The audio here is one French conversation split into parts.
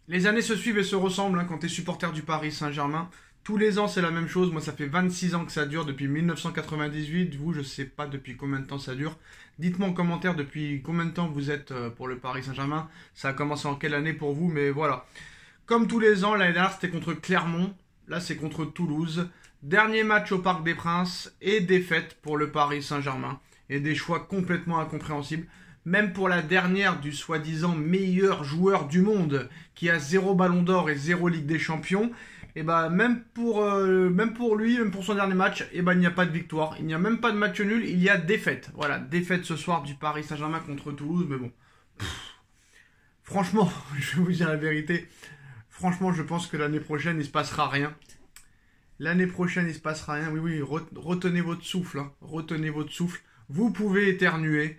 Les années se suivent et se ressemblent hein, quand tu es supporter du Paris Saint-Germain. Tous les ans, c'est la même chose. Moi, ça fait 26 ans que ça dure, depuis 1998. Vous, je sais pas depuis combien de temps ça dure. Dites-moi en commentaire depuis combien de temps vous êtes pour le Paris Saint-Germain. Ça a commencé en quelle année pour vous, mais voilà. Comme tous les ans, l'année dernière, c'était contre Clermont. Là, c'est contre Toulouse. Dernier match au Parc des Princes et défaite pour le Paris Saint-Germain. Et des choix complètement incompréhensibles. Même pour la dernière du soi-disant meilleur joueur du monde, qui a 0 ballon d'or et 0 Ligue des Champions, et bah même pour lui, même pour son dernier match, et bah il n'y a pas de victoire, il n'y a même pas de match nul, il y a défaite. Voilà, défaite ce soir du Paris Saint-Germain contre Toulouse, mais bon. Franchement, je vais vous dire la vérité, franchement je pense que l'année prochaine il se passera rien. L'année prochaine il se passera rien, oui, retenez votre souffle, hein. Retenez votre souffle, vous pouvez éternuer.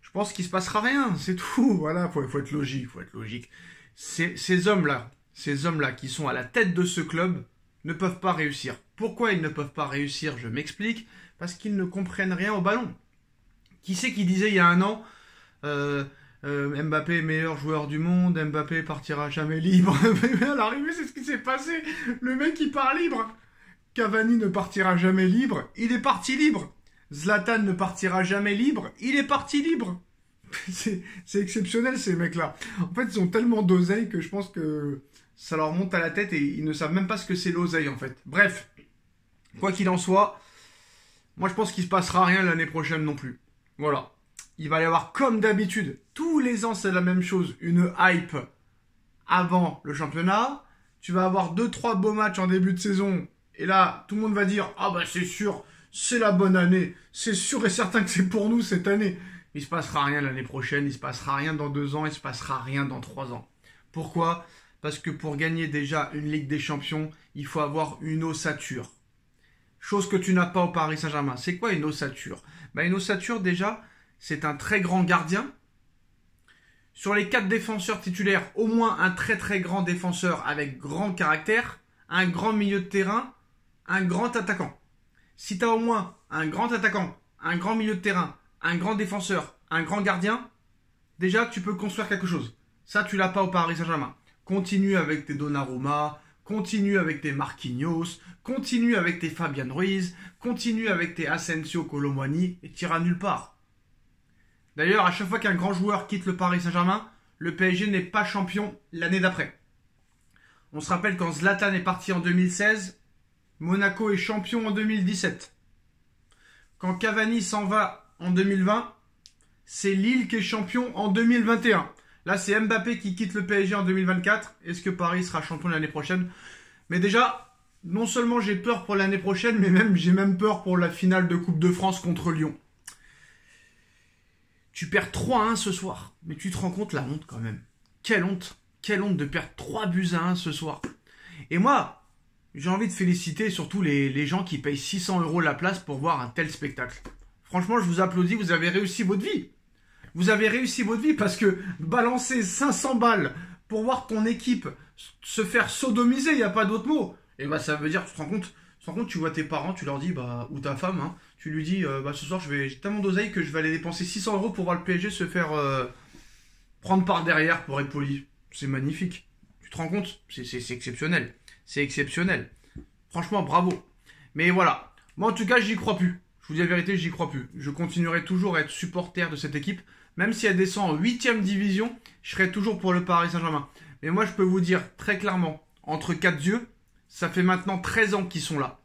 Je pense qu'il se passera rien, c'est tout. Voilà, faut être logique, faut être logique. Ces hommes-là qui sont à la tête de ce club ne peuvent pas réussir. Pourquoi ils ne peuvent pas réussir? Je m'explique. Parce qu'ils ne comprennent rien au ballon. Qui c'est qui disait il y a un an Mbappé meilleur joueur du monde, Mbappé partira jamais libre. À l'arrivée, c'est ce qui s'est passé. Le mec il part libre. Cavani ne partira jamais libre, il est parti libre. Zlatan ne partira jamais libre, il est parti libre. C'est exceptionnel ces mecs-là. En fait, ils ont tellement d'oseille que je pense que ça leur monte à la tête et ils ne savent même pas ce que c'est l'oseille en fait. Bref, quoi qu'il en soit, moi je pense qu'il se passera rien l'année prochaine non plus. Voilà. Il va y avoir comme d'habitude, tous les ans c'est la même chose, une hype avant le championnat. Tu vas avoir 2-3 beaux matchs en début de saison et là tout le monde va dire « Ah bah c'est sûr ». C'est la bonne année. C'est sûr et certain que c'est pour nous cette année. Il se passera rien l'année prochaine. Il se passera rien dans 2 ans. Il se passera rien dans 3 ans. Pourquoi? Parce que pour gagner déjà une Ligue des Champions, il faut avoir une ossature. Chose que tu n'as pas au Paris Saint-Germain. C'est quoi une ossature? Une ossature déjà, c'est un très grand gardien. Sur les 4 défenseurs titulaires, au moins un très très grand défenseur avec grand caractère, un grand milieu de terrain, un grand attaquant. Si tu as au moins un grand attaquant, un grand milieu de terrain, un grand défenseur, un grand gardien, déjà tu peux construire quelque chose. Ça, tu l'as pas au Paris Saint-Germain. Continue avec tes Donnarumma, continue avec tes Marquinhos, continue avec tes Fabian Ruiz, continue avec tes Asensio, Kolo Muani et tu iras nulle part. D'ailleurs, à chaque fois qu'un grand joueur quitte le Paris Saint-Germain, le PSG n'est pas champion l'année d'après. On se rappelle quand Zlatan est parti en 2016, Monaco est champion en 2017. Quand Cavani s'en va en 2020, c'est Lille qui est champion en 2021. Là, c'est Mbappé qui quitte le PSG en 2024. Est-ce que Paris sera champion l'année prochaine? Mais déjà, non seulement j'ai peur pour l'année prochaine, mais j'ai même peur pour la finale de Coupe de France contre Lyon. Tu perds 3-1 ce soir. Mais tu te rends compte la honte quand même. Quelle honte. Quelle honte de perdre 3-1 ce soir. Et moi, j'ai envie de féliciter surtout les gens qui payent 600 € la place pour voir un tel spectacle. Franchement, je vous applaudis, vous avez réussi votre vie. Vous avez réussi votre vie parce que balancer 500 balles pour voir ton équipe se faire sodomiser, il n'y a pas d'autre mot. Et bah ça veut dire, tu te rends compte, tu vois tes parents, tu leur dis, ou ta femme, hein, tu lui dis, ce soir j'ai tellement d'oseille que je vais aller dépenser 600 € pour voir le PSG se faire prendre par derrière pour être poli. C'est magnifique. Tu te rends compte? C'est exceptionnel. C'est exceptionnel. Franchement, bravo. Mais voilà. Moi, en tout cas, j'y crois plus. Je vous dis la vérité, j'y crois plus. Je continuerai toujours à être supporter de cette équipe. Même si elle descend en 8e division, je serai toujours pour le Paris Saint-Germain. Mais moi, je peux vous dire très clairement, entre 4 yeux, ça fait maintenant 13 ans qu'ils sont là.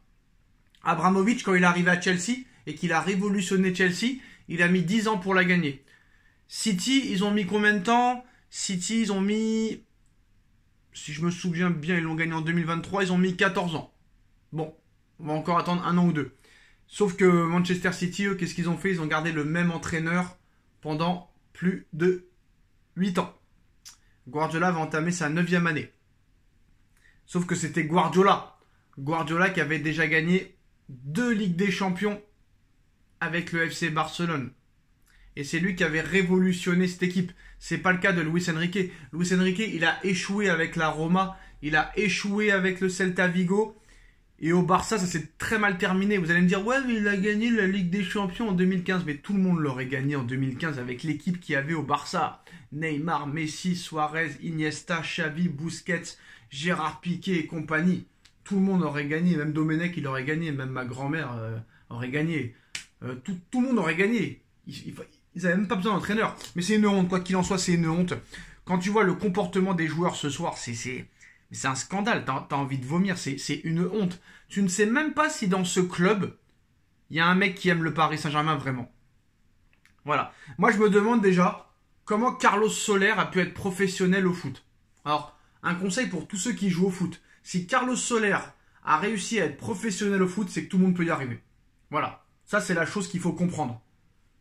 Abramovich, quand il est arrivé à Chelsea et qu'il a révolutionné Chelsea, il a mis 10 ans pour la gagner. City, ils ont mis combien de temps? City, ils ont mis... Si je me souviens bien, ils l'ont gagné en 2023, ils ont mis 14 ans. Bon, on va encore attendre 1 an ou 2. Sauf que Manchester City, eux, qu'est-ce qu'ils ont fait? Ils ont gardé le même entraîneur pendant plus de 8 ans. Guardiola va entamer sa 9e année. Sauf que c'était Guardiola. Guardiola qui avait déjà gagné 2 Ligues des Champions avec le FC Barcelone. Et c'est lui qui avait révolutionné cette équipe. C'est pas le cas de Luis Enrique. Luis Enrique, il a échoué avec la Roma. Il a échoué avec le Celta Vigo. Et au Barça, ça s'est très mal terminé. Vous allez me dire, ouais, mais il a gagné la Ligue des Champions en 2015. Mais tout le monde l'aurait gagné en 2015 avec l'équipe qu'il y avait au Barça. Neymar, Messi, Suarez, Iniesta, Xavi, Busquets, Gérard Piqué et compagnie. Tout le monde aurait gagné. Même Domenech, il aurait gagné. Même ma grand-mère aurait gagné. Tout le monde aurait gagné. Ils n'avaient même pas besoin d'entraîneur. Mais c'est une honte. Quoi qu'il en soit, c'est une honte. Quand tu vois le comportement des joueurs ce soir, c'est un scandale. T'as envie de vomir. C'est une honte. Tu ne sais même pas si dans ce club, il y a un mec qui aime le Paris Saint-Germain vraiment. Voilà. Moi, je me demande déjà comment Carlos Soler a pu être professionnel au foot. Alors, un conseil pour tous ceux qui jouent au foot. Si Carlos Soler a réussi à être professionnel au foot, c'est que tout le monde peut y arriver. Voilà. Ça, c'est la chose qu'il faut comprendre.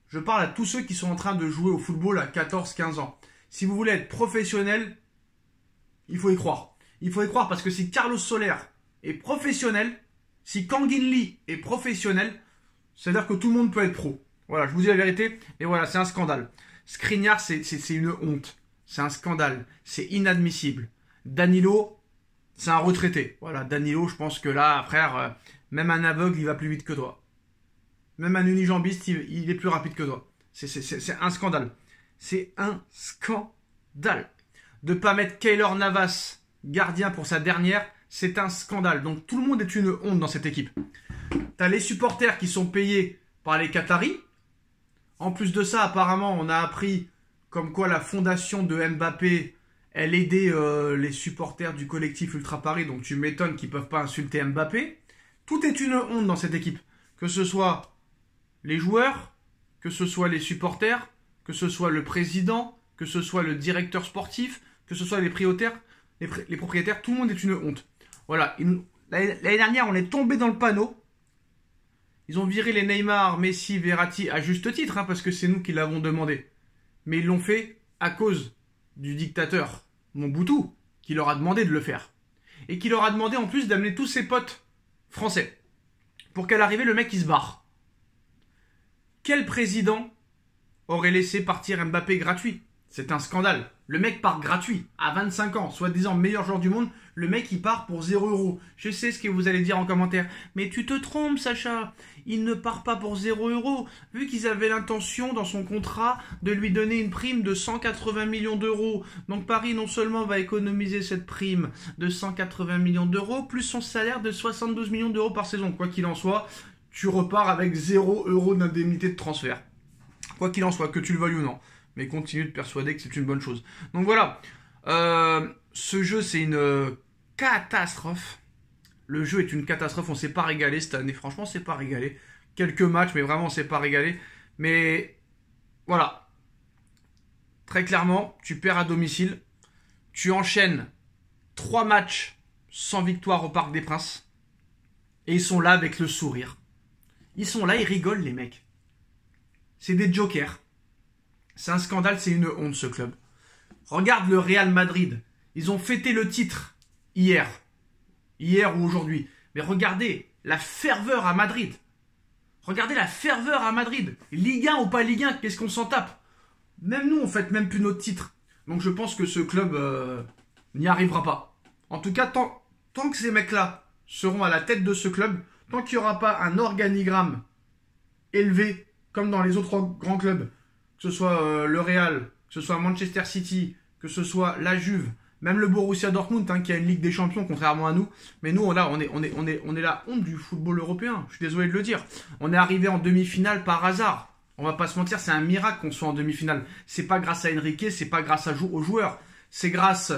Je parle à tous ceux qui sont en train de jouer au football à 14-15 ans. Si vous voulez être professionnel, il faut y croire. Il faut y croire parce que si Carlos Soler est professionnel, si Kangin Lee est professionnel, c'est-à-dire que tout le monde peut être pro. Voilà, je vous dis la vérité. Et voilà, c'est un scandale. Skriniar, c'est une honte. C'est un scandale. C'est inadmissible. Danilo, c'est un retraité. Voilà, Danilo, je pense que là, frère, même un aveugle, il va plus vite que toi. Même un unijambiste, il est plus rapide que toi. C'est un scandale. C'est un scandale. De ne pas mettre Keylor Navas gardien pour sa dernière, c'est un scandale. Donc tout le monde est une honte dans cette équipe. T'as les supporters qui sont payés par les Qataris. En plus de ça, apparemment, on a appris comme quoi la fondation de Mbappé, elle aidait les supporters du collectif Ultra Paris. Donc tu m'étonnes qu'ils ne peuvent pas insulter Mbappé. Tout est une honte dans cette équipe. Que ce soit les joueurs, que ce soit les supporters, que ce soit le président, que ce soit le directeur sportif, que ce soit les propriétaires, tout le monde est une honte. Voilà, l'année dernière, on est tombé dans le panneau. Ils ont viré les Neymar, Messi, Verratti, à juste titre, hein, parce que c'est nous qui l'avons demandé. Mais ils l'ont fait à cause du dictateur Mobutu, qui leur a demandé de le faire. Et qui leur a demandé en plus d'amener tous ses potes français. Pour qu'à l'arrivée, le mec, il se barre. Quel président aurait laissé partir Mbappé gratuit? C'est un scandale. Le mec part gratuit, à 25 ans, soi-disant meilleur joueur du monde. Le mec, il part pour 0 €. Je sais ce que vous allez dire en commentaire. Mais tu te trompes, Sacha. Il ne part pas pour 0 €. Vu qu'ils avaient l'intention, dans son contrat, de lui donner une prime de 180 millions d'euros. Donc Paris, non seulement va économiser cette prime de 180 millions d'euros, plus son salaire de 72 millions d'euros par saison. Quoi qu'il en soit, tu repars avec 0 € d'indemnité de transfert. Quoi qu'il en soit, que tu le veuilles ou non. Mais continue de persuader que c'est une bonne chose. Donc voilà, ce jeu c'est une catastrophe. Le jeu est une catastrophe, on s'est pas régalé cette année. Franchement, on s'est pas régalé. Quelques matchs, mais vraiment on s'est pas régalé. Mais voilà, très clairement, tu perds à domicile. Tu enchaînes 3 matchs sans victoire au Parc des Princes. Et ils sont là avec le sourire. Ils sont là, ils rigolent les mecs. C'est des jokers. C'est un scandale, c'est une honte ce club. Regarde le Real Madrid. Ils ont fêté le titre hier. Hier ou aujourd'hui. Mais regardez la ferveur à Madrid. Regardez la ferveur à Madrid. Ligue 1 ou pas Ligue 1, qu'est-ce qu'on s'en tape? Même nous, on fête même plus notre titre. Donc je pense que ce club n'y arrivera pas. En tout cas, tant que ces mecs-là seront à la tête de ce club, tant qu'il n'y aura pas un organigramme élevé, comme dans les autres grands clubs, que ce soit le Real, que ce soit Manchester City, que ce soit la Juve, même le Borussia Dortmund, hein, qui a une Ligue des Champions contrairement à nous. Mais nous, là, on est la honte du football européen. Je suis désolé de le dire. On est arrivé en demi-finale par hasard. On va pas se mentir, c'est un miracle qu'on soit en demi-finale. C'est pas grâce à Enrique, c'est pas grâce aux joueurs. C'est grâce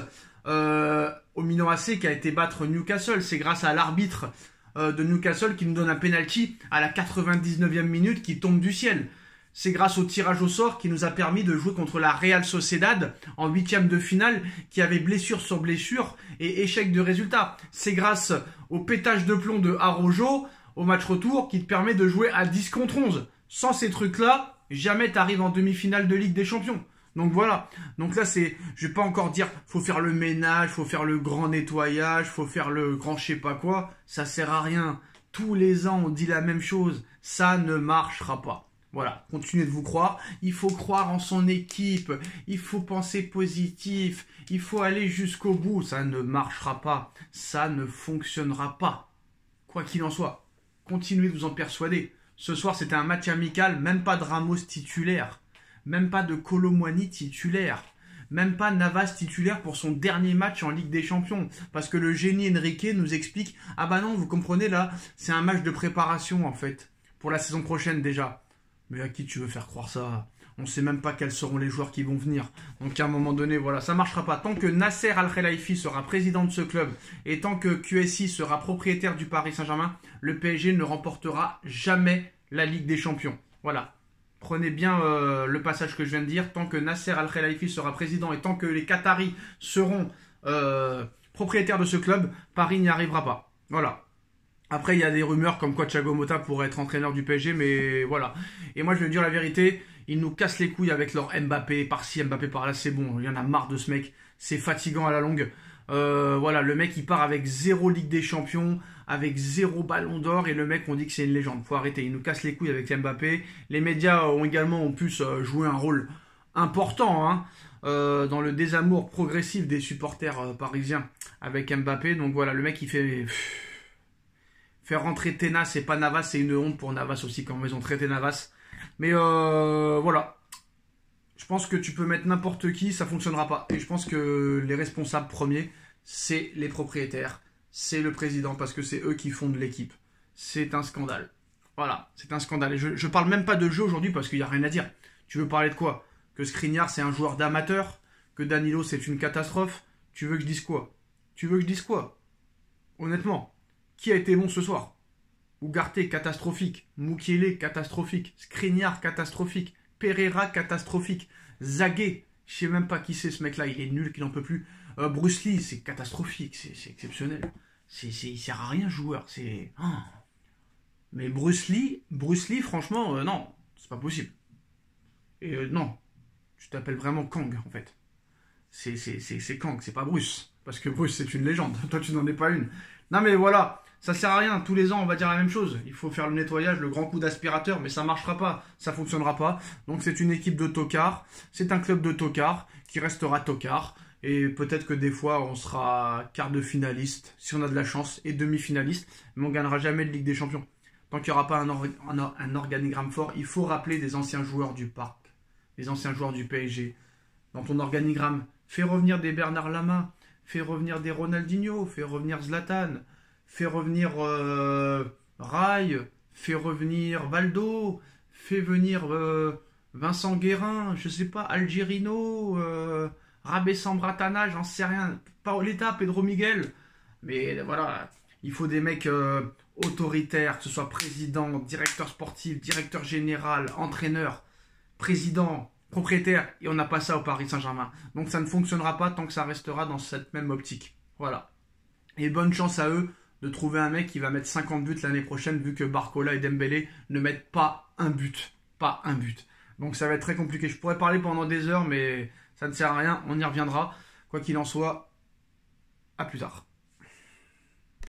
au Milan AC qui a été battre Newcastle. C'est grâce à l'arbitre de Newcastle qui nous donne un penalty à la 99e minute qui tombe du ciel. C'est grâce au tirage au sort qui nous a permis de jouer contre la Real Sociedad en 8e de finale qui avait blessure sur blessure et échec de résultat. C'est grâce au pétage de plomb de Araujo au match retour qui te permet de jouer à 10 contre 11. Sans ces trucs-là, jamais tu arrives en demi-finale de Ligue des Champions. Donc voilà. Donc là, je vais pas encore dire faut faire le ménage, faut faire le grand nettoyage, faut faire le grand je sais pas quoi. Ça sert à rien. Tous les ans, on dit la même chose. Ça ne marchera pas. Voilà, continuez de vous croire. Il faut croire en son équipe. Il faut penser positif. Il faut aller jusqu'au bout. Ça ne marchera pas. Ça ne fonctionnera pas. Quoi qu'il en soit, continuez de vous en persuader. Ce soir, c'était un match amical, même pas de Ramos titulaire, même pas de Kolo Muani titulaire, même pas Navas titulaire pour son dernier match en Ligue des Champions. Parce que le génie Enrique nous explique, ah bah non, vous comprenez là, c'est un match de préparation en fait, pour la saison prochaine déjà. Mais à qui tu veux faire croire ça? On ne sait même pas quels seront les joueurs qui vont venir. Donc à un moment donné, voilà, ça ne marchera pas. Tant que Nasser Al-Khelaifi sera président de ce club et tant que QSI sera propriétaire du Paris Saint-Germain, le PSG ne remportera jamais la Ligue des Champions. Voilà. Prenez bien le passage que je viens de dire. Tant que Nasser Al-Khelaifi sera président et tant que les Qataris seront propriétaires de ce club, Paris n'y arrivera pas. Voilà. Après, il y a des rumeurs comme quoi Thiago Motta pourrait être entraîneur du PSG, mais voilà. Et moi, je vais dire la vérité, ils nous cassent les couilles avec leur Mbappé par-ci, Mbappé par-là, c'est bon. Il y en a marre de ce mec, c'est fatigant à la longue. Voilà, le mec, il part avec 0 Ligue des Champions, avec 0 Ballon d'Or, et le mec, on dit que c'est une légende. Faut arrêter, il nous casse les couilles avec Mbappé. Les médias ont également, en plus, joué un rôle important, hein, dans le désamour progressif des supporters parisiens avec Mbappé. Donc voilà, le mec, il fait... Faire rentrer Tenas et pas Navas, c'est une honte pour Navas aussi, comment ils ont traité Navas. Mais voilà. Je pense que tu peux mettre n'importe qui, ça fonctionnera pas. Et je pense que les responsables premiers, c'est les propriétaires, c'est le président, parce que c'est eux qui fondent l'équipe. C'est un scandale. Voilà, c'est un scandale. Et je parle même pas de jeu aujourd'hui, parce qu'il n'y a rien à dire. Tu veux parler de quoi? Que Skriniar, c'est un joueur d'amateur? Que Danilo, c'est une catastrophe? Tu veux que je dise quoi? Tu veux que je dise quoi? Honnêtement. Qui a été bon ce soir? Ugarte, catastrophique. Mukiele, catastrophique. Skriniar, catastrophique. Pereira, catastrophique. Zagué, je sais même pas qui c'est ce mec-là, il est nul, qu'il n'en peut plus. Bruce Lee, c'est catastrophique, c'est exceptionnel. Il sert à rien, joueur. Oh. Mais Bruce Lee, franchement, non, c'est pas possible. Et non, tu t'appelles vraiment Kang, en fait. C'est Kang, c'est pas Bruce. Parce que Bruce, c'est une légende. Toi, tu n'en es pas une. Non, mais voilà. Ça sert à rien, tous les ans on va dire la même chose. Il faut faire le nettoyage, le grand coup d'aspirateur, mais ça marchera pas, ça fonctionnera pas. Donc c'est une équipe de tocards, c'est un club de tocards qui restera tocard. Et peut-être que des fois on sera quart de finaliste, si on a de la chance, et demi-finaliste, mais on gagnera jamais de Ligue des Champions. Tant qu'il n'y aura pas un organigramme fort, il faut rappeler des anciens joueurs du Parc, des anciens joueurs du PSG. Dans ton organigramme, fais revenir des Bernard Lama, fais revenir des Ronaldinho, fais revenir Zlatan, fais revenir Rai, fais revenir Valdo, fais venir Vincent Guérin, je sais pas, Algerino, Rabé Sambratana, j'en sais rien, Paoletta, Pedro Miguel. Mais voilà, il faut des mecs autoritaires, que ce soit président, directeur sportif, directeur général, entraîneur, président, propriétaire, et on n'a pas ça au Paris Saint-Germain. Donc ça ne fonctionnera pas tant que ça restera dans cette même optique. Voilà. Et bonne chance à eux de trouver un mec qui va mettre 50 buts l'année prochaine, vu que Barcola et Dembélé ne mettent pas un but. Pas un but. Donc ça va être très compliqué. Je pourrais parler pendant des heures, mais ça ne sert à rien. On y reviendra. Quoi qu'il en soit, à plus tard.